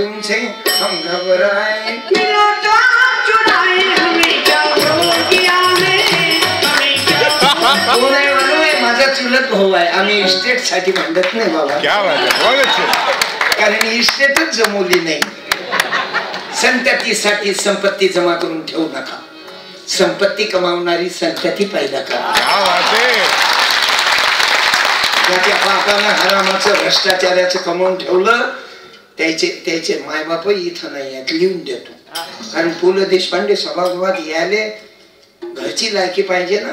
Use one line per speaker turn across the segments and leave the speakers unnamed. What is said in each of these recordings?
तुमसे हम घबराए माझा चुलत भाऊ आहे. आम्ही इस्टेट साठी म्हणत नाही बाबा. कारण इस्टेटच जमवली नाही. संततीसाठी संपत्ती जमा करून ठेवू नका. संपत्ती कमावणारी संतती पैदा करा. त्याच्या पापानं हरामाचं भ्रष्टाचाराचं कमवून ठेवलं. त्याचे मायबाप इथं नाही आहेत. लिहून देतो. कारण पु ल देशपांडे सभागृहात यायले घरची लायकी पाहिजे ना.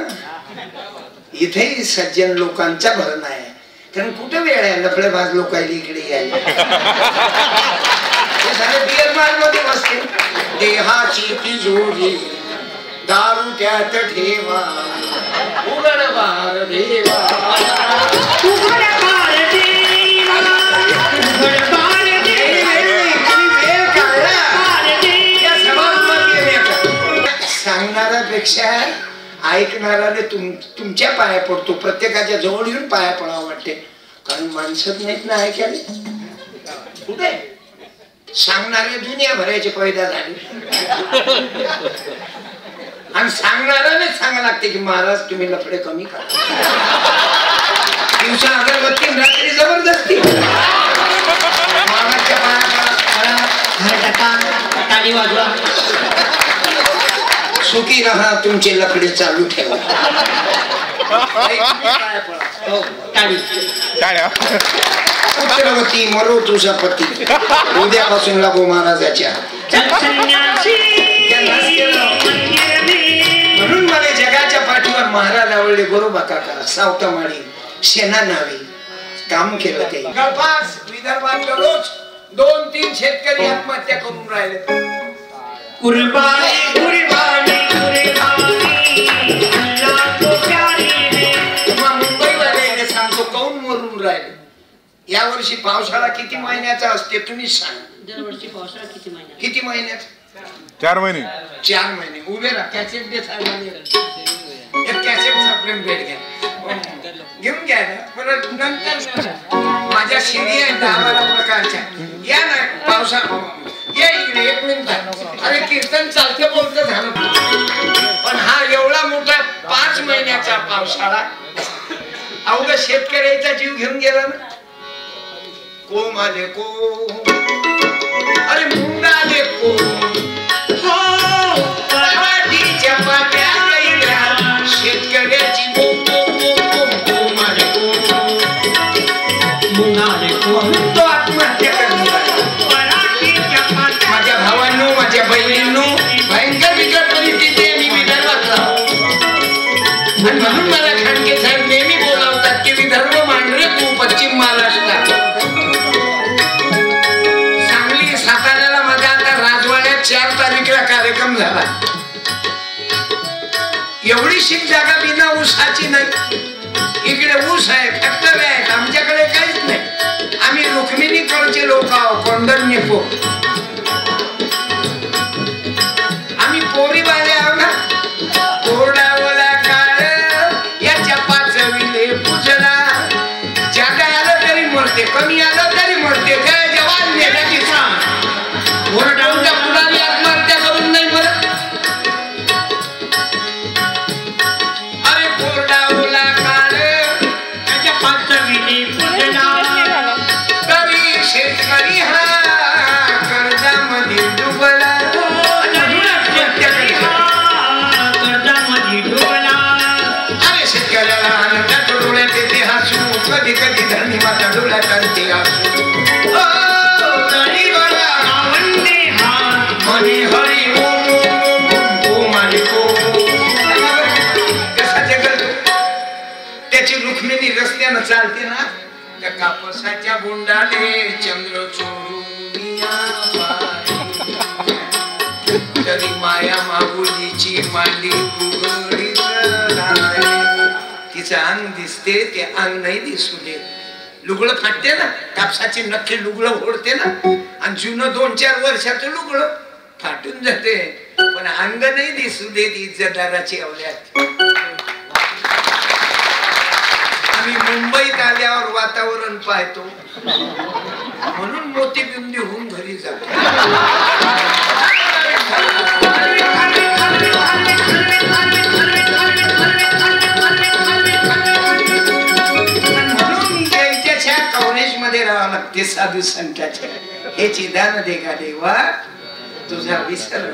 इथेही सज्जन लोकांचा भरण आहे. कारण कुठं वेळ आहे लफडेबाज लोकांना इकडे यायला. बियर बार मध्ये बसते. देहाची तिजोरी दारू त्यात ठेवा उघड बार देवा सांगणाऱ्यापेक्षा ऐकणाऱ्याने तुमच्या पाया पडतो. प्रत्येकाच्या जवळ येऊन पाया पडावं वाटते. कारण माणसं नाहीत ना ऐकायला. कुठे सांगणारे दुनिया भरायचे पैदा झाले. आणि सांगणाऱ्याने सांगा लागते की महाराज तुम्ही लफडे कमी करा. दिवसा अगरबत्ती रात्री जबरदस्ती. महाराजच्या पाया वाजवा. सुखी राहा. तुमचे लफडे चालू ठेवा. पुत्रवती मरो तुझा पती. उद्यापासून लागो महाराजाच्या. म्हणून मला जगाच्या पाठीवर महाराज आवडले. बरोबर काका सावतामाळी सेना नावे काम केलं. ते विदर्भात रोज 2-3 शेतकरी आत्महत्या करून राहिले. कुर्बानी कुर्बानी मुंबईवाले सांगतो कौन मरून राहिले. या वर्षी पावसाळा किती महिन्याचा असते तुम्ही सांग.
दरवर्षी पावसाळा किती
महिन्याचा?
4 महिने.
4 महिने. उभे राहा. कॅसेट दे कॅसेटचा प्रेम भेट घ्या. घेऊन घ्या परत नंतर. माझ्या शिडी आहेत 10-12 प्रकारच्या. या ना पावसा या इकडे 1 मिनिट. अरे कीर्तन चालते बोलत झालं. पण हा एवढा मोठा 5 महिन्याचा पावसाळा अवघ शेतकऱ्याचा जीव घेऊन गेला ना. को माझे को अरे मुंगाले को शेतकऱ्याची तो आत्महत्या माझ्या भावांनो माझ्या बहिणींनो भयंकर बिकट परिस्थिती मी विदर्भातला. आणि म्हणून मला खांडके साहेब नेहमी बोलावतात की विदर्भ मांडरे तू पश्चिम महाराष्ट्रात. सांगली साताऱ्याला माझ्या आता राजवाड्यात 4 तारखेला कार्यक्रम झाला. एवढी शिक जागा बिना ऊसाची नाही. इकडे ऊस आहे फॅक्टरी आहेत. आमच्याकडे काहीच नाही. आम्ही रुक्मिणीकडचे लोक आहोत. कोंडण्यपो आम्ही पोरी बाले आहो ना. कोरडावला काळ याच्या 5 विले पूजला. जागा आलं तरी मरते. कमी आलं तरी मरते. जय जवान नेताजी सांग. कोरडावच्या मुलाने आत्महत्या करून नाही मरत. अरे कोरडावला काळ याच्या 5 विले पूजला. तरी शेतकरी हा कर्जामध्ये डुबला. अरे शेतकऱ्याला आनंदात डोळ्यात येते हसू. कधी कधी धनी माता डोळ्यात आणते हसू. हरी ओम आणि कशाचे करतो. त्याची रुक्मिणी रस्त्यानं चालते ना. त्या कापसाच्या बोंडाले चंद्र चोरून तरी माया मागुलीची मांडी उघडीच तिचं अंग दिसते. ते अंग नाही दिसू दे. लुगडं फाटते ना. कापसाची नक्की लुगडं ओढते ना. आणि जुनं 2-4 वर्षाचं लुगडं फाटून जाते. पण अंग नाही दिसू देत इज्जतदाराची अवल्यात. आम्ही मुंबईत आल्यावर वातावरण पाहतो. म्हणून मोतीबिंदी होऊन घरी जातो. म्हणून त्याच्या कव्हरेज मध्ये राहावं लागते साधू संतांच्या. हे चिदान दे का देवा, तुझा विसर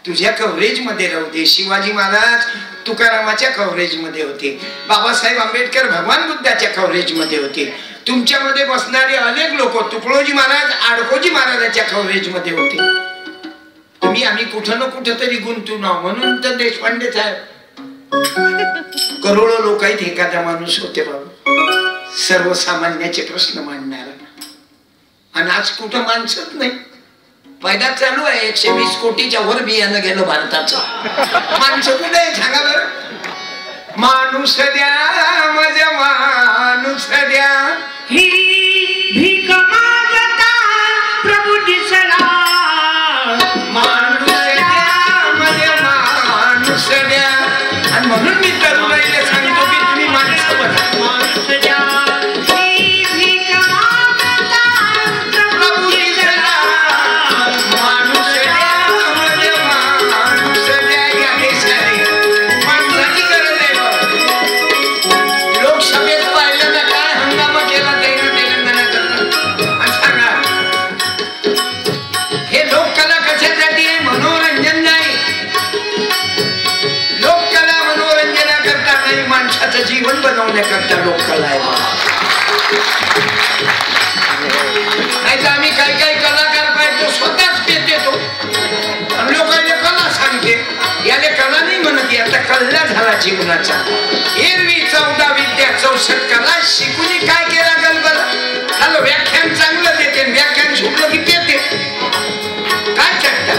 तुझ्या कव्हरेज मध्ये राहू दे. शिवाजी महाराज तुकारामाच्या कव्हरेज मध्ये होते, बाबासाहेब आंबेडकर भगवान बुद्धाच्या कव्हरेज मध्ये होते, तुमच्यामध्ये बसणारे अनेक लोक तुकडोजी महाराज आडकोजी महाराजांच्या कव्हरेज मध्ये होते. तुम्ही आम्ही कुठं ना कुठं तरी गुंतून आहो. म्हणून तर देशपांडे साहेब करोडो लोक आहेत, एखादा माणूस होते बाबा सर्वसामान्याचे प्रश्न मांडणारा. आणि आज कुठं माणसंच नाही. फायदा चालू आहे, 120 कोटीच्या वर बियाणं गेलं भारताचं. माणसं कुठे आहे सांगा बरं. माणूस द्या माझ्या माणूस द्या,
ही भीक मागता प्रभू दिसला.
माणूस द्या माझ्या माणूस द्या. आणि म्हणून मी तरुणाईला सांगतो की तुम्ही माणसं बना.
माणूस द्या, ही भीक मागता प्रभू दिसला.
माणूस द्या माझ्या माणूस द्या. या देशाने माणसाची गरज आहे बघ. लोकसभेत पाहिलं ना काय हंगामा केला तेलंगणा करता. आणि सांगा हे लोककला कशासाठी आहे? मनोरंजन नाही. लोककला मनोरंजना करता नाही, माणसाचं जीवन बनवण्याकरता लोककला आहे. नाही तर आम्ही काही काही कलाकार पाहिजे स्वतःच पेट येतो आणि लोकांना कला सांगते. याने कला नाही म्हणत, आता कल्ला झाला जीवनाचा. एरवी 14 विद्या 64 कला शिकून काय केला कल्पना. हॅलो व्याख्यान चांगलं देते, व्याख्यान सुटलं की पेते काय चटता.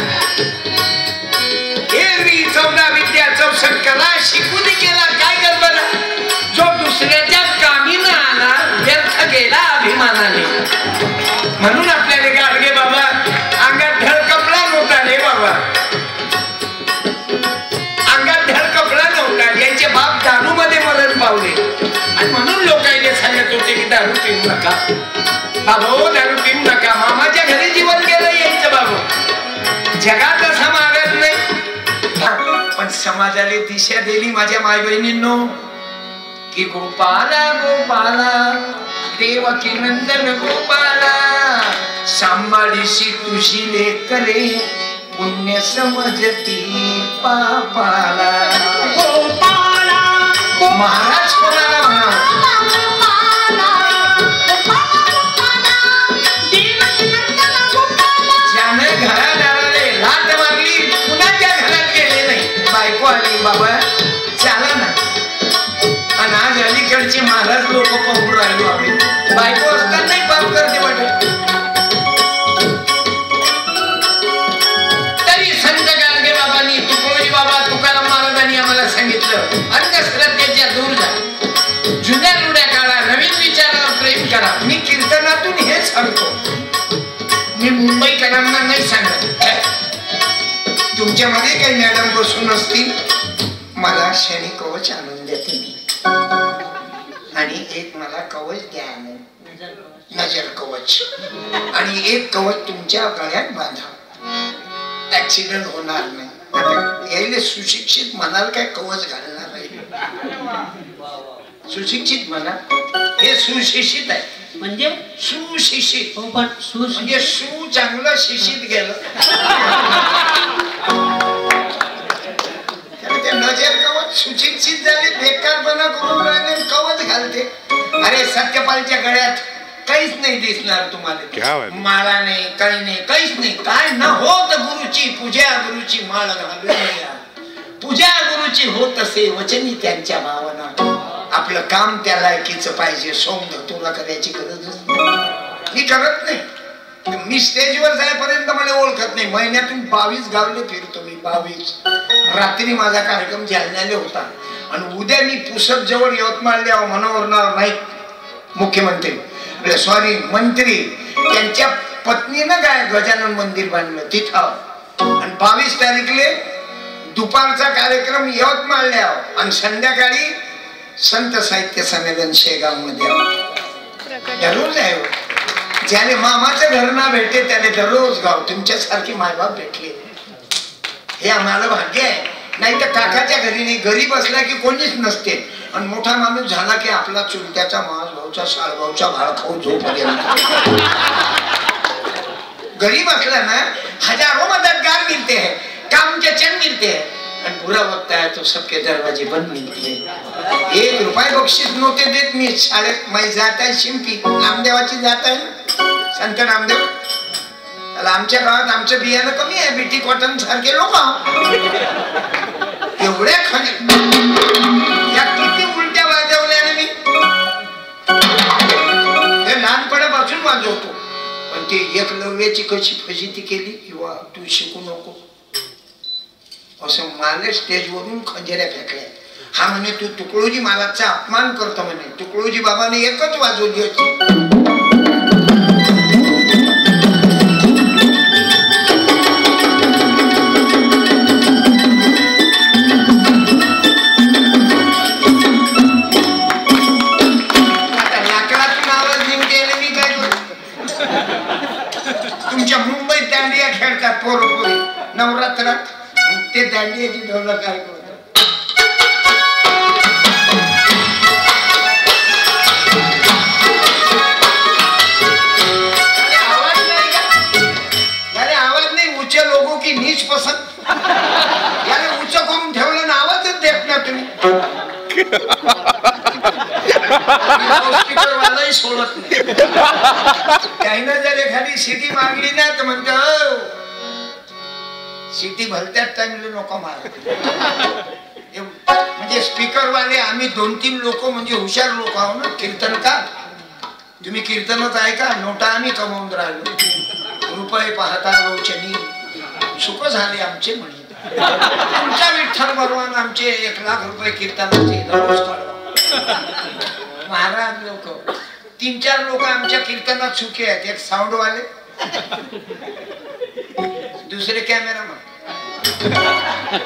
एरवी 14 विद्या 64 कला शिकून केला काय कल्पना. जो दुसऱ्याच्या कामी न आला व्यर्थ गेला अभिमानाने. म्हणून आपल्याला गाडगे बाबा अंगात धड कपडा नव्हता रे बाबा, अंगात धड कपडा नव्हता. यांचे बाप दारू मध्ये मरण पावले आणि म्हणून लोकांनी सांगत होते की दारू पिऊ नका बाबा, दारू पिऊ नका. मामाच्या घरी जीवन गेलं यायचं बाबा. जगात असा मागत नाही, पण समाजाला दिशा दिली माझ्या माय बहिणींनो की गोपाला गोपाला देवकी नंदन गोपाला, सांभाळीशी तुझी लेकरे पुण्य समजती पापाला.
गोपाला
महाराज कोणाला म्हणा. ज्याने घरादाराने लाट मारली कुणाच्या घरात गेले नाही. बायको आली बाबा चला ना. आणि आज अलीकडचे महाराज लोक पाहून राहिलो आम्ही. बायको असतानाही पाप करते वाटत. तरी संत गाडगे बाबांनी तुकडोजी बाबा तुकाराम महाराजांनी आम्हाला सांगितलं अंधश्रद्धेच्या दूर जा, जुन्या रुड्या काढा, नवीन विचारावर प्रेम करा. मी कीर्तनातून हे सांगतो, मी मुंबईकरांना नाही सांगत. तुमच्यामध्ये काही मॅडम बसून असतील, मला शनी कवच आणून देते मी. आणि एक मला कवच द्या, नजर कवच. आणि एक कवच तुमच्या गळ्यात बांधा, ऍक्सिडेंट होणार नाही. आता यायला सुशिक्षित म्हणाल काय कवच घालणार आहे. सुशिक्षित म्हणा, हे सुशिक्षित आहे.
म्हणजे
सुशिक्षित
पण
म्हणजे सु चांगलं शिक्षित गेलं. ते नजर कवच सुशिक्षित झाले, बेकारपणा करून राहिले, कवच घालते. अरे सत्यपालच्या गळ्यात काहीच नाही दिसणार तुम्हाला, माळा नाही, काही नाही, काहीच नाही. काय न होत गुरुची पूजा, गुरुची माळ घालूया. पूजा गुरुची होत असे वचनी त्यांच्या भावना. आपलं काम त्या लायकीचं पाहिजे. सोंग तुला करायची गरजच नाही. मी करत नाही. मी स्टेजवर जायपर्यंत मला ओळखत नाही. महिन्यातून 22 गावले फिरतो मी. 22 रात्री माझा कार्यक्रम जालन्याला होता आणि उद्या मी पुसद जवळ यवतमाळला मनोहर नाईक मुख्यमंत्री सॉरी मंत्री त्यांच्या पत्नीनं काय गजानन मंदिर बांधलं तिथं. आणि 22 तारीखले दुपारचा कार्यक्रम यवतमाळला आणि संध्याकाळी संत साहित्य संमेलन शेगाव मध्ये रोज आहे. ज्याने मामाचं घर ना भेटते त्याने दररोज गाव तुमच्यासारखी मायबाप भेटले, हे आम्हाला भाग्य आहे. नाही तर काकाच्या घरी नाही, घरी बसला की कोणीच नसते, आणि मोठा माणूस झाला की आपला चुलत्याचा मास भाऊचा साळगावचा भाळ खाऊ झोपर्यंत. घरी बसला ना हजारों मददगार मिलते हैं, काम के चंद मिलते हैं, आणि बुरा वक्त आहे तो सबके दरवाजे बंद मिलते हैं. 1 रुपया बक्षीस नव्हते देत मी शाळेत. माझी जात आहे शिंपी, नामदेवाची जात आहे ना, संत नामदेव. आमच्या गावात आमचं बियाणं कमी आहे, बीटी कॉटन सारखे लोक एवढ्या खाली या किती उलट्या वाजवल्या मी, हे लहानपणापासून वाजवतो. पण ते एकलव्याची कशी फजिती केली, किंवा तू शिकू नको असं मला स्टेजवरून खंजऱ्या फेकल्या. हा म्हणे तू तुकडोजी महाराजचा अपमान करतो म्हणे. तुकडोजी बाबाने एकच वाजवली होती. मुंबईत दांडिया खेळतात पोरपोरी नवरात्रात, ते दांडियाची ढोल काय करतात. आवाज नाही उच्च लोगों की नीच पसंत. याने उच्च करून ठेवलं ना, आवाजच देत ना तुम्ही. वालाही सोडत नाही. त्यानं जर एखादी सिटी मागली ना तर म्हणतो सिटी भलत्यात टाइमले नको मार. म्हणजे स्पीकर वाले आम्ही 2-3 लोक म्हणजे हुशार लोक आहो ना. कीर्तनकार तुम्ही कीर्तनच ऐका, नोटा आम्ही कमवून राहिलो. रुपये पाहता रोचनी सुख झाले आमचे म्हणे. तुमच्या विठ्ठल भगवान आमचे 1 लाख रुपये कीर्तनाचे दररोज काढवा. महाराज लोक 3-4 लोक आमच्या कीर्तनात सुखी आहेत. एक साऊंड वाले, दुसरे कॅमेरामन,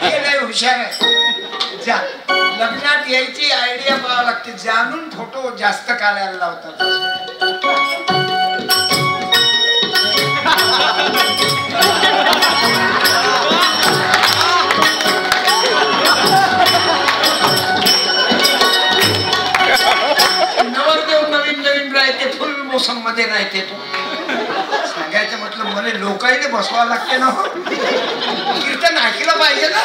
हे लय हुशार आहे. जा लग्नात यायची आयडिया पाहावं लागते, जाणून फोटो जास्त काढायला लावतात. मोसम मध्ये राहते तो. सांगायचं म्हटलं मला लोकांनी बसवा लागते ना. कीर्तन ऐकलं पाहिजे ना,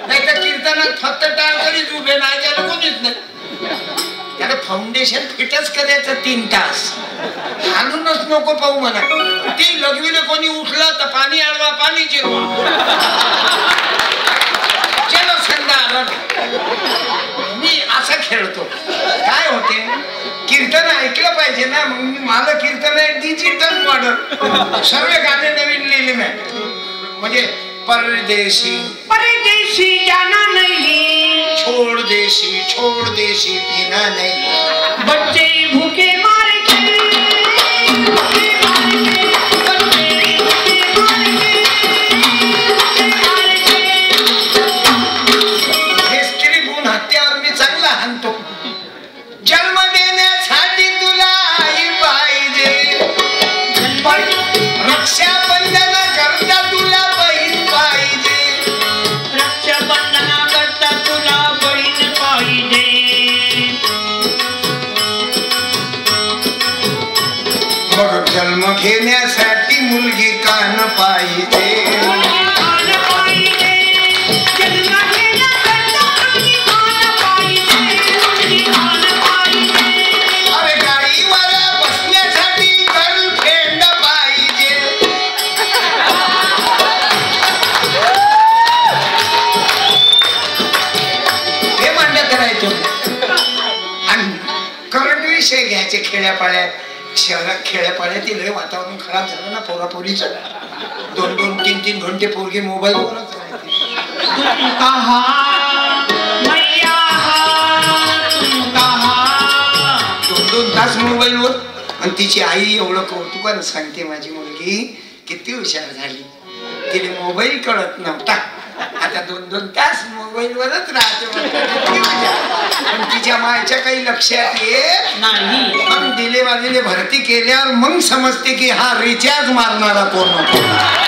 नाही तर कीर्तनात फक्त टाळकरीच उभे नाही, त्याला कोणीच नाही. त्याला फाउंडेशन फिटच करायचं 3 तास, हालूनच नको पाहू म्हणा. ती लघवीला कोणी उठलं तर पाणी आडवा, पाणी जिरवा, चलो संध्या. मी असं खेळतो. काय होते, कीर्तन ऐकलं पाहिजे ना. मग मला कीर्तन आहे डिजिटल मॉडल, सर्व गाणे नवीन लिहिले मी. म्हणजे परदेशी
परदेशी जाना नहीं,
छोड़ देशी पीना नहीं,
बच्चे भूखे मार के, भूखे मार के, बच्चे भूखे मार के.
हे स्त्री गुण हत्यावर मी चांगला हाणतो. जन्म देण्यासाठी तुला आई पाहिजे, रक्षाबंधन करता तुला बहीण पाहिजे,
रक्षाबंधना करता तुला बहीण पाहिजे.
मग जन्म घेण्यासाठी मुलगी कान पाहिजे. घ्यायचे खेड्यापाड्यात, शहरात खेड्यापाड्यातील हे वातावरण खराब झालं ना. पोरापोरीचं 2-2, 3-3 घंटे पोरगी मोबाईलवरच राहते. 2-2 तास मोबाईलवर. आणि तिची आई एवढं कौतुकानं सांगते, माझी मुलगी किती हुशार झाली, तिने मोबाईल कळत नव्हता, आता 2-2 तास मोबाईलवरच राहते. पण तिच्या मायच्या काही लक्षात येत
नाही.
मग दिलेवालीने भरती केल्यावर मग समजते की हा रिचार्ज मारणारा कोण होता.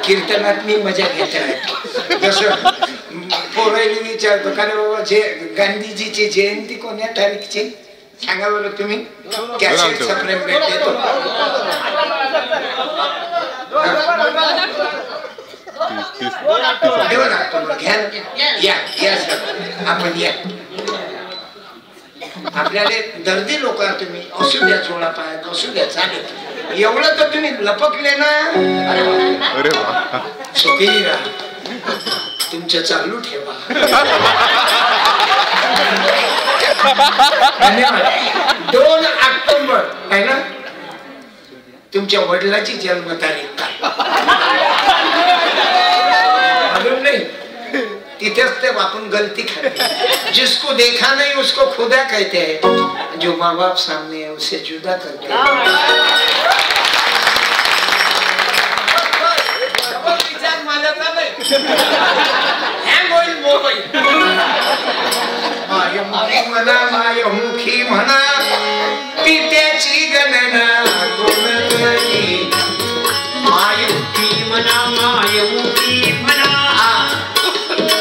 कीर्तनात मी मजा घेत आहे. जसं पोरायला विचारतो का रे बाबा जे गांधीजीची जयंती कोण्या तारीखची सांगा बरं तुम्ही. कॅसेटचा प्रेम भेट देतो. घ्या या सर आपण या. आपल्याला दर्दी लोक तुम्ही असू द्या चोळा पायात असू द्या चालेल. एवढं तर तुम्ही लपकले ना. अरे वा सुखी राहा. तुमचं चालू ठेवा. धन्यवाद. 2 ऑक्टोबर आहे ना तुमच्या वडिलाची जन्मतारीख काय मालूम नाही. तिथेच ते आपण गलती खाते. जिसको देखा नहीं उसको खुदा कहते हैं. जो माँ बाप सामने है उसे जुदा करते हैं. मायमुखी म्हणा पित्याची गणना कोण करी. मायमुखी म्हणा मायमुखी म्हणा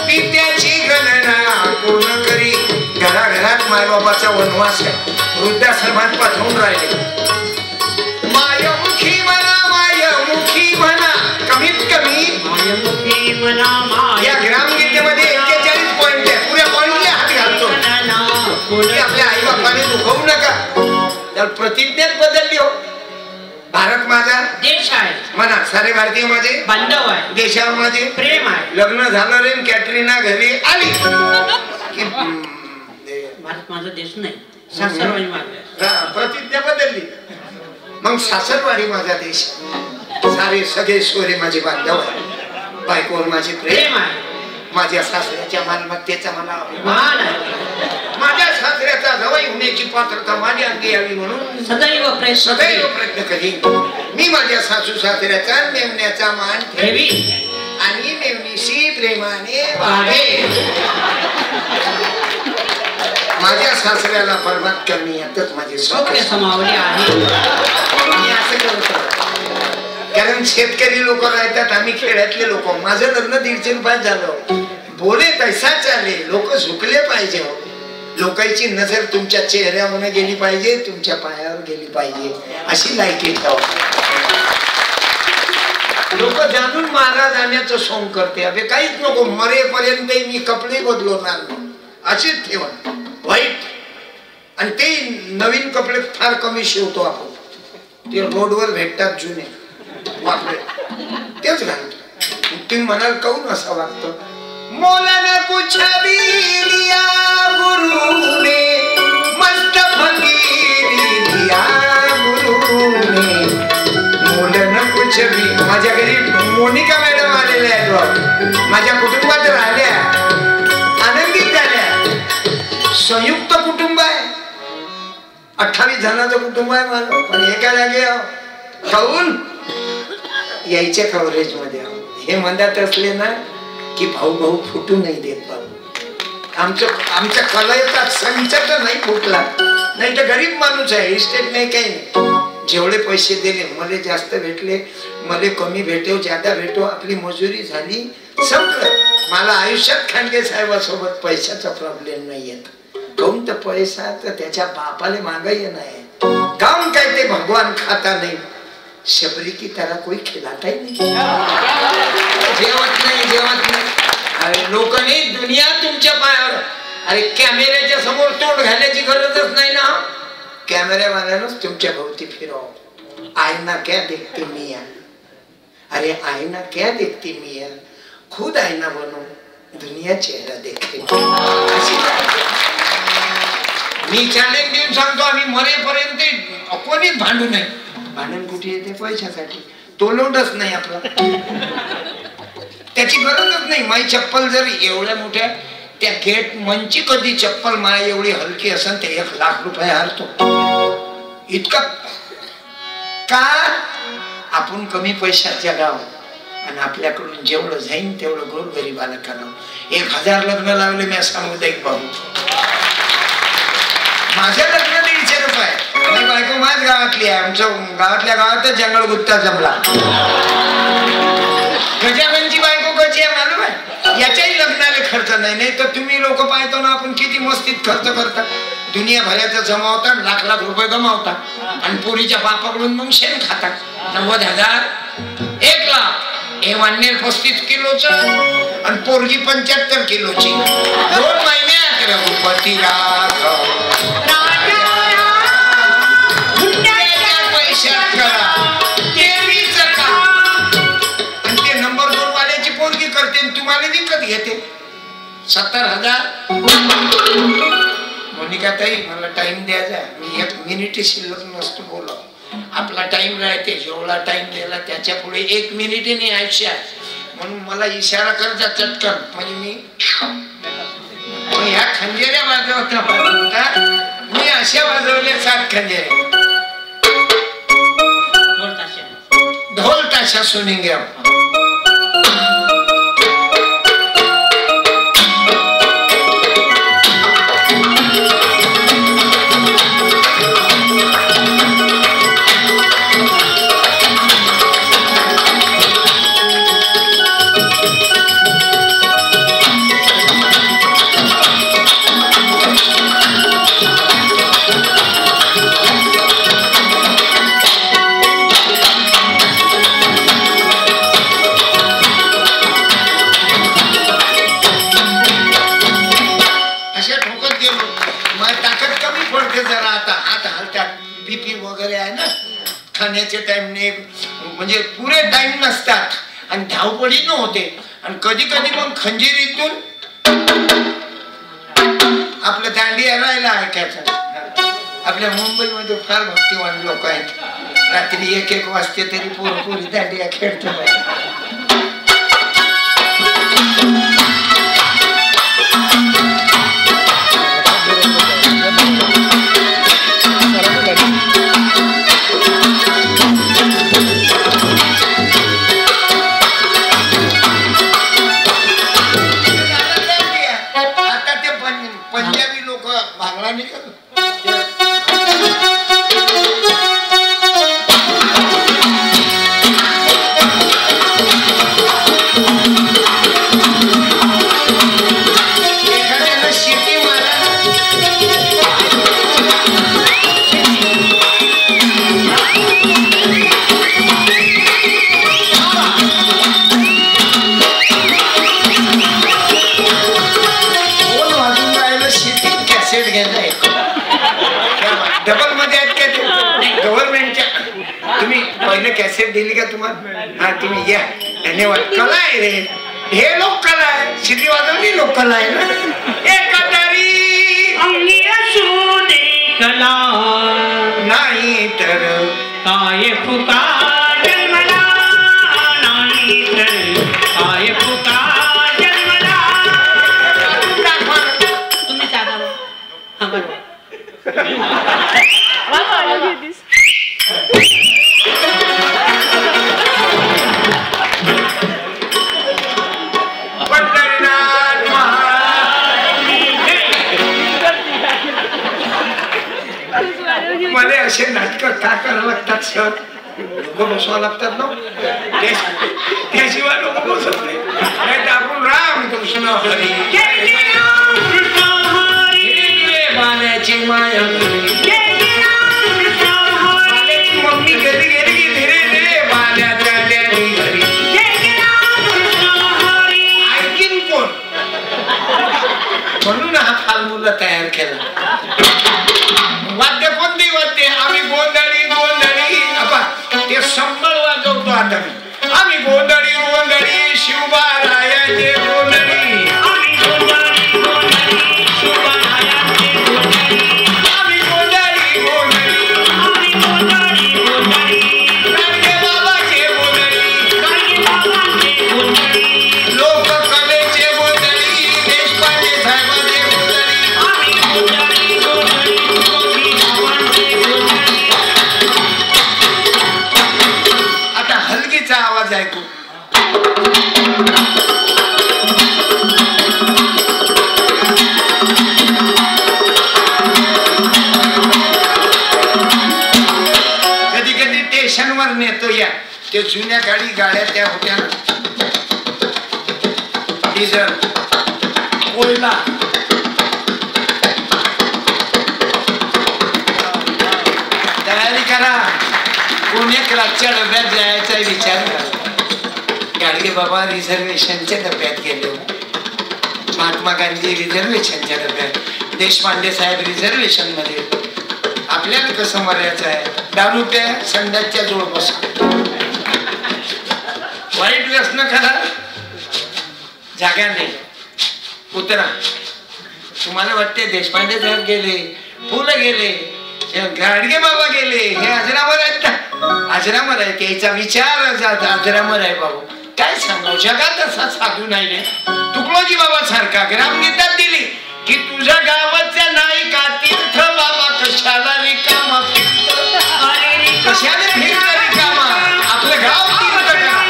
पित्याची गणना कोण करी. घराघरात मायबाबाचा वनवास आहे. वृद्धाश्रमात पाठवून राहिले. मायमुखी म्हणा मायमुखी म्हणा. कमीत कमी मायमुखी म्हणा. या ग्रामगीतेमध्ये 41 पॉइंट आहे. पुऱ्या पॉइंटला हात घालतो. आपल्या आई बापाने दुखवू नका. तर प्रतिज्ञाच बदलली हो. भारत माझा
देश आहे
म्हणा. सारे भारतीय माझे
बांधव आहे.
देशावर माझे
प्रेम आहे.
लग्न झालं रे कॅटरीना घरी आली की
भारत माझा देश नाही सासरवाडी माझा.
प्रतिज्ञा बदलली. मग सासरवाडी माझा देश. सारे सगळे सोरे माझे बांधव आहे. बायकोवर माझे प्रेम आहे. माझ्या सासऱ्याच्या मालमत्तेचा मला अभिमान आहे. माझ्या सासऱ्याचा जवळ होण्याची पात्रता माझ्या अंगी यावी म्हणून सदैव प्रयत्न करीन. मी माझ्या सासू सासऱ्याचा नेमण्याचा मान ठेवी आणि नेमणीशी प्रेमाने वागे. माझ्या सासऱ्याला बरबाद करणे यातच माझे सुख
समावले आहे.
मी असं करतो कारण शेतकरी लोक राहतात. आम्ही खेड्यातले लोक. माझं लग्न 150 रुपयात झालं. बोले तैसा चाले. लोक झुकले पाहिजे. लोकांची नजर तुमच्या चेहऱ्यावर गेली पाहिजे. तुमच्या पायावर गेली पाहिजे अशी लायकी ठेवा. लोक जाणून मारा जाण्याचं सोंग करते. अबे काहीच नको. मरेपर्यंत मी कपडे बदलवणार नाही अशीच ठेवा. वाईट आणि ते नवीन कपडे फार कमी शिवतो आपण. ते रोडवर भेटतात जुने वापरे तेच घालतो. तुम्ही म्हणाल काऊन असं वागतं. मोला न कुछ भी लिया गुरु ने मस्त फकीरी दिया गुरु ने. मोल न कुछ भी. माझ्या घरी मोनिका मॅडम आलेल्या आहेत. माझ्या कुटुंबात राहिल्या. आनंदित झाल्या. संयुक्त कुटुंब आहे. 28 जणांचं कुटुंब आहे माझं. पण एका जागे खाऊन यायच्या कव्हरेज मध्ये हे म्हणत असले ना की भाऊ भाऊ फुटू नाही देत. बाबू आमच्या कलाईचा संच तर नाही फुटला. नाही तर गरीब माणूस आहे. इस्टेट नाही काही नाही. जेवढे पैसे दिले मला जास्त भेटले मला कमी भेटो ज्यादा भेटो आपली मजुरी झाली सगळं. मला आयुष्यात खांडगे साहेबासोबत पैशाचा प्रॉब्लेम नाही येत. काऊन तर पैसा तर त्याच्या बापाले मागाई नाही. काम काय ते भगवान खाता नाही. शबरी की तरह कोई खिलाता ही नहीं. जेवत नाही. अरे लोक नाही दुनिया तुमच्या पायावर. अरे कॅमेऱ्याच्या समोर तोंड घालायची गरजच नाही ना. कॅमेऱ्यावाल्यानंच तुमच्या भोवती फिरव। आईना क्या देखती मियां, अरे आईना क्या देखती मियां, खुद आईना बनो, दुनिया चेहरा देखे। मी चॅलेंज देऊन सांगतो, आम्ही मरेपर्यंत कोणीच भांडू नये। भांडण कुठे येते? पैशासाठी। तो लोटच नाही आपला, त्याची गरजच नाही। माझी चप्पल जर एवढ्या मोठ्या त्या गेट मंची कधी चप्पल मला एवढी हलकी असेल ते 1 लाख रुपये हरतो। इतका का? आपण कमी पैशात जगावं आणि आपल्याकडून जेवढं जाईन तेवढं गोरगरिबाला करावं। 1000 लग्न लावले मी सामुदायिक बाबू, माझं लग्न 150 रुपये आणि बायको माझ्या गावातली आहे। आमच्या गावातल्या गावातच जंगल गुत्ता जमला। गजाननची बायको कशी आहे मालूम आहे? याच्याही लग्नाला खर्च नाही। नाही तर तुम्ही लोक पाहतो ना, आपण किती मस्तीत खर्च करता, दुनिया भराचं जमावता, लाख लाख रुपये गमावता आणि पोरीच्या बापाकडून मग शेण खाता। 90,000 1 लाख हे वाढणे 35 किलोचं आणि पोरगी 75 किलोची। 2 महिन्यात रघुपती राघव पैशात करा देवीच का, आणि ते नंबर 2 वाल्याची पोरगी करते आणि तुम्हाला विकत घेते 70,000। मोनिका ताई मला टाइम द्यायचा, मी 1 मिनिट शिल्लक नसतो बोला। आपला टाइम राहते, जेवढा टाइम दिला त्याच्या पुढे 1 मिनिट नाही आयुष्य आहे, म्हणून मला इशारा करता चटकन। म्हणजे मी ह्या खंजेऱ्या वाजवता, मी अशा वाजवल्या 7 खंजेऱ्या, ढोल ताशा सुनेंगे हम। खाण्याचे टाइम नाही, म्हणजे पुरे टाइम नसतात आणि धावपळी न होते। आणि कधी कधी मग खंजीरीतून आपलं दांडिया राहिला ऐकायचं। आपल्या मुंबईमध्ये फार भक्तिवान लोक आहेत, रात्री 1-1 वाजते तरी पोरी दांडिया खेळतो। पंजाबी लोक भांगडा नाही करत। एखाद्याला शेती मारा डबल मध्ये आहेत का ते गव्हर्नमेंटच्या? तुम्ही पहिले कॅसेट दिली का तुम्हाला? हा तुम्ही या, धन्यवाद। कला आहे रे, हे लोक कला आहे, शिटी वाजवली लोक कला आहे ना। एकदारी
अंगी असू दे कला,
नाही तर
काय फुकार जन्मला, नाही तर काय फुकार जन्मला। तुम्ही सांगा मग। बरोबर
मला असे नाटक का करावं लागतात सर? लोक बसवा लागतात ना, त्याशिवाय लोक बसत नाही। नाही तर आपण रामकृष्ण हरी बाल्याची माया, मम्मी गेली गेली की धीरे धीरे बाल्याच्या डॅडी घरी। ऐकीन कोण? म्हणून हा फार्म्युला तयार केला। वाद्य कोणती वाद्य ते जुन्या काळी गाड्या त्या होत्या ना, डिझेल कोयला, तयारी करा. पुणे क्लासच्या डब्यात जायचा विचार करा. गाडगे बाबा रिझर्वेशनच्या डब्यात गेले, महात्मा गांधी रिझर्वेशनच्या डब्यात, देशपांडे साहेब रिझर्वेशन मध्ये. आपल्याला कसं मरायचं आहे? दारू प्या, संडासच्या जोड बसा, वाईट व्यसन करा, जागा नाही, उतरा. तुम्हाला वाटते देशपांडे साहेब गेले, फुलं गेले, गाडगे बाबा गेले, हे अजरामर आहेत ना? अजरामर आहे, त्याचा विचार अजरामर आहे. बाबू काय सांगू, जगात असा साधू नाही रे. तुकडोजी बाबा सारखा ग्रामगीतात दिली की तुझ्या गावाच्या नाही का तीर्थ बाबा, कशाला रिकामा कशाला फिरता रिकामा, आपलं गाव तीर्थ करा.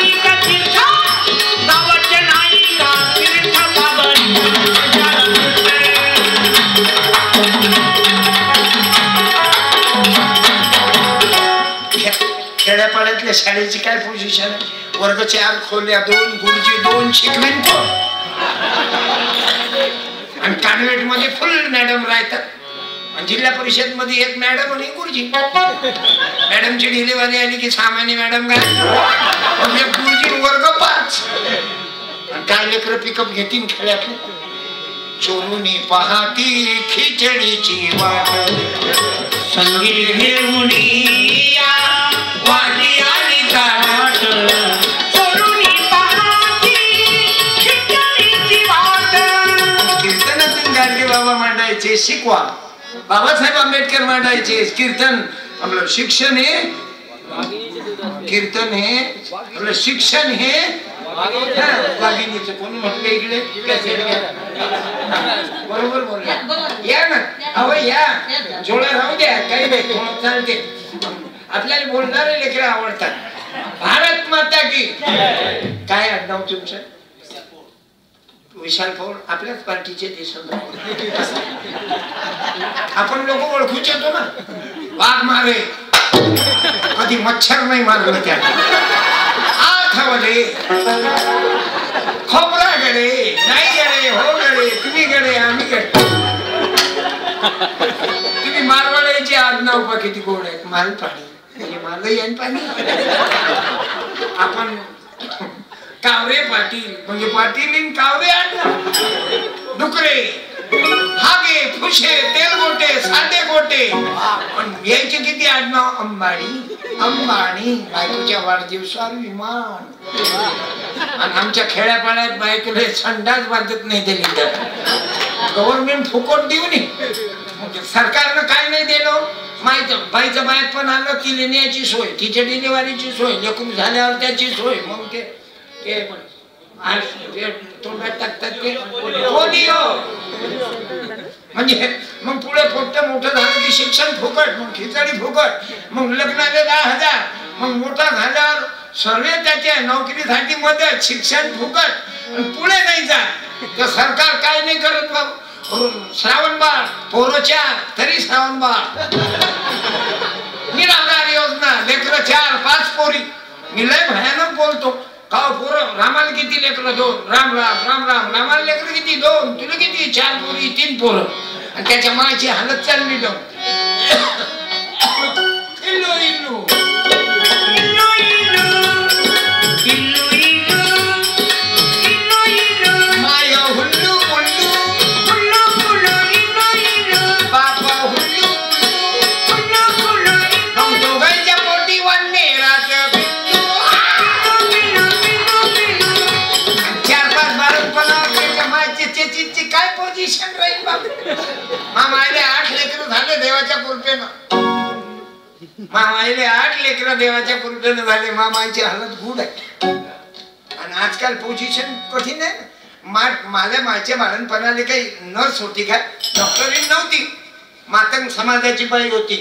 खेड्यापाड्यातल्या शाळेची काय पोझिशन आहे? वर्ग 4 खोल्या, 2 गुरुजी, 2 शिकवेन आणि कॉन्व्हेंट मध्ये फुल मॅडम राहतात. जिल्हा परिषद मध्ये 1 मॅडम आणि गुरुजी. मॅडमची डिलिव्हरी आली की सामान्य मॅडम काय, गुरुजी वर्ग 5. काय लेकर पिकअप घेतील खेड्यातले, चोरुनी पाहती खिचडीची वाट, संगीत घेऊन वाटी आणि ताट, चोरुनी पाहती खिचडीची वाट. कीर्तनातून गाडगे बाबा मांडायचे, शिकवा. बाबासाहेब आंबेडकर मांडायचे कीर्तन. आपलं शिक्षण हे, कीर्तन हे आपलं शिक्षण हे वाघिणीचं. कोणी म्हटलं इकडे? बरोबर बोलला. या ना, अहो या, जोडा राहू द्या, काही नाही, चालते. आपल्याला बोलणारे लेकरं आवडतात. भारत माता की. काय आडनाव तुमचं? विशाल पौर. आपल्याच पार्टीचे देशोधर. आपण लोक ओळखूच येतो ना. वाघ मारे, कधी मच्छर नाही मारलं त्याला. आठवले खोबरा गडे, नाही गडे, हो गडे, तुम्ही गडे, आम्ही गडे. तुम्ही मारवाड्याची आडनाव पा किती गोड आहेत. माल पाणी, मालही आणि पाणी. आपण कावरे पाटील, म्हणजे पाटील कावरे आडनाव. डुकरे, हागे, फुशे, तेलगोटे, साधे गोटे. पण यायचे किती आडनाव? अंबाणी, अंबाणी. बायकोच्या वाढदिवसावर विमान. आणि आमच्या खेड्यापाड्यात बायकोले संडास बांधत नाही दिली तर गव्हर्नमेंट फुकट देऊ नये. सरकारनं काय नाही दिलं माहित. बाईचं बायात पण आलं, ती लेण्याची सोय, तिच्या डिलिव्हरीची सोय, लेकरू झाल्यावर त्याची सोय. मग ते तोंडात टाकतात ते पोलिओ. म्हणजे मग पुढे पोट्ट मोठं झालं की शिक्षण फुकट, मग खिचडी फुकट, मग लग्नाला 10,000, मग मोठा झाल्यावर सर्व त्याच्या नोकरीसाठी मदत, शिक्षण फुकट. पुढे नाही जात तर सरकार काय नाही करत. बाबा श्रावण बाळ, पोरं 4 तरी श्रावण बाळ. निराधार योजना, लेकरं 4-5 पोरी. मी लय भयानक बोलतो का पोरं. रामाला किती लेकरं? 2. राम राम राम राम. रामाला लेकरं किती? 2. तुला किती? 4 पोरी, 3 पोरं. आणि त्याच्या मायची हालत चालली जाऊ. इल्लू इल्लू इल्लू इल्लू इल्लू इल्लू माय हुल्लू हुल्लू हुल्लू हुल्लू इल्लू इल्लू बापा हुल्लू हुल्लू हुल्लू. मग दोघांच्या पोटी वाढणे रात 4-5 बाळपणावर त्याच्या मायची चेचीची काय पोझिशन राहील बाबा. मामाईले 8 लेकरं झाले देवाच्या कृपेनं. मामाईले 8 लेकरं देवाच्या कृपेनं झाले. मामाईची हालत गुड आहे. आणि आजकाल पोझिशन कठीण आहे. माझ्या मायच्या बाळणपणाला काही नर्स होती का? डॉक्टरीन नव्हती. मातंग समाजाची बाई होती.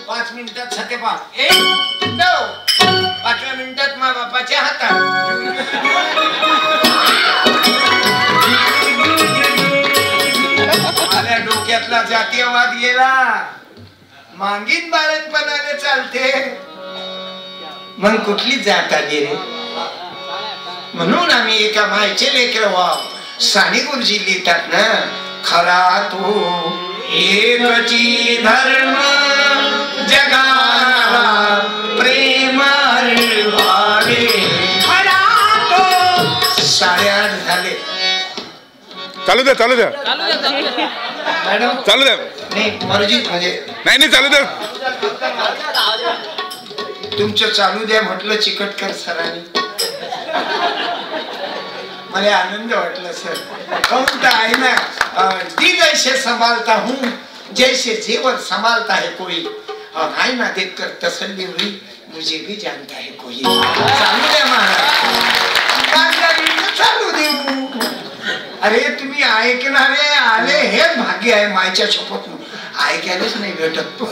5 मिनिटात सत्यपाठ 1 2 5व्या मिनिटात मा बापाच्या हातात. माझ्या डोक्यातला जातीयवाद गेला. मागीन बाळणपणाने चालते. मग कुठली जात आली रे? म्हणून आम्ही एका मायचे लेकर व्हाव. साने गुरुजी लिहितात ना, खरा तो एकची धर्म जगाला प्रेम व्हावे. खरा तो 8:30 झाले.
चालू द्या चालू द्या
मॅडम
चालू द्या.
नाही मर्जी म्हणजे
नाही चालू द्या.
तुमचं चालू द्या म्हटलं चिकटकर सरांनी. मला आनंद वाटला सर. कहून तर आहे ना, दिल ऐसे संभालता हूँ जैसे जेवर संभालता है कोई, और है ना देखकर तसल्ली हुई मुझे भी जानता है कोई. चालू द्या महाराज, चालू देऊ. अरे तुम्ही ऐकणारे आले हेच भाग्य आहे. मायच्या शपथ ऐकायलाच नाही भेटत.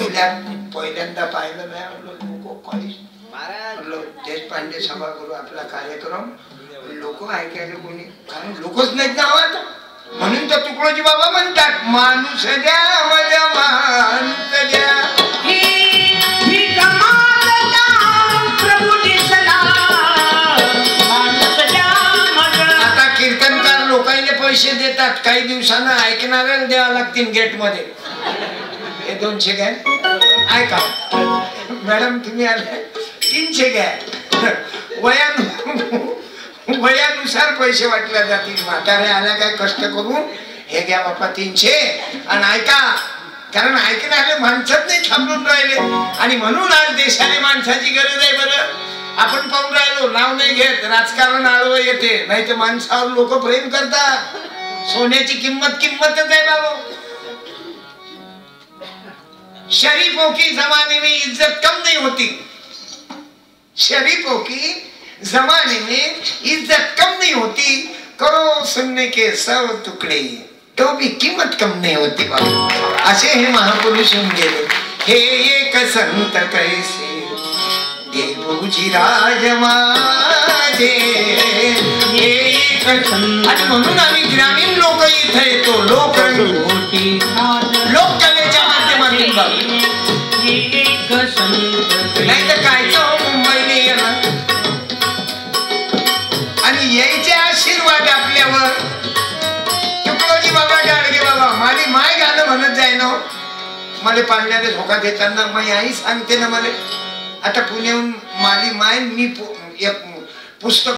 पहिल्यांदा पाहिलं नाही देशपांडे सभागृह आपला कार्यक्रम, लोक ऐकायला कोणी, कारण लोकच नाहीत ना आता. म्हणून तर तुकडोजी बाबा म्हणतात, माणूस द्या माझ्या माणूस द्या. आता कीर्तनकार लोकांना पैसे देतात, काही दिवसानं ऐकणाऱ्याला द्यावं लागतील गेट मध्ये. हे 200 घ्या. ऐका मॅडम तुम्ही आले 300 घ्या. वयानुसार पैसे वाटल्या जातील. म्हातारे आल्या काय कष्ट करून हे घ्या बापा 300 आणि ऐका. कारण ऐकणारे माणसंच नाही थांबून राहिले. आणि म्हणून आज देशाने माणसाची गरज आहे. बरं आपण पाहून राहिलो, नाव नाही घेत, राजकारण आळवं येते, नाही तर माणसावर लोक प्रेम करतात. सोन्याची किंमतच आहे बाबा. शरीफों की जमाने में इज्जत कम नहीं होती. शरीफों की जमाने में इज्जत कम नहीं होती. करो सुनने के 100 तुकडे तो भी कीमत कम नहीं होती बाबा. असे हे महापुरुष होऊन गेले. हे एक संत कैसे देवजी राज माझे. हे एक संत. आणि म्हणून आम्ही ग्रामीण लोक इथे येतो. लोकरंगोटी लोककलेच्या माध्यमातून नाही तर कायचं हो मुंबईने येणार. आणि यायचे आशीर्वाद आपल्यावर. तुकडोजी बाबा गाडगे बाबा माझी माय गाणं म्हणत जाय ना. मला पाळण्याला धोका देताना माझी आई सांगते ना मला. आता पुण्याहून माझी माय मी एक पुस्तक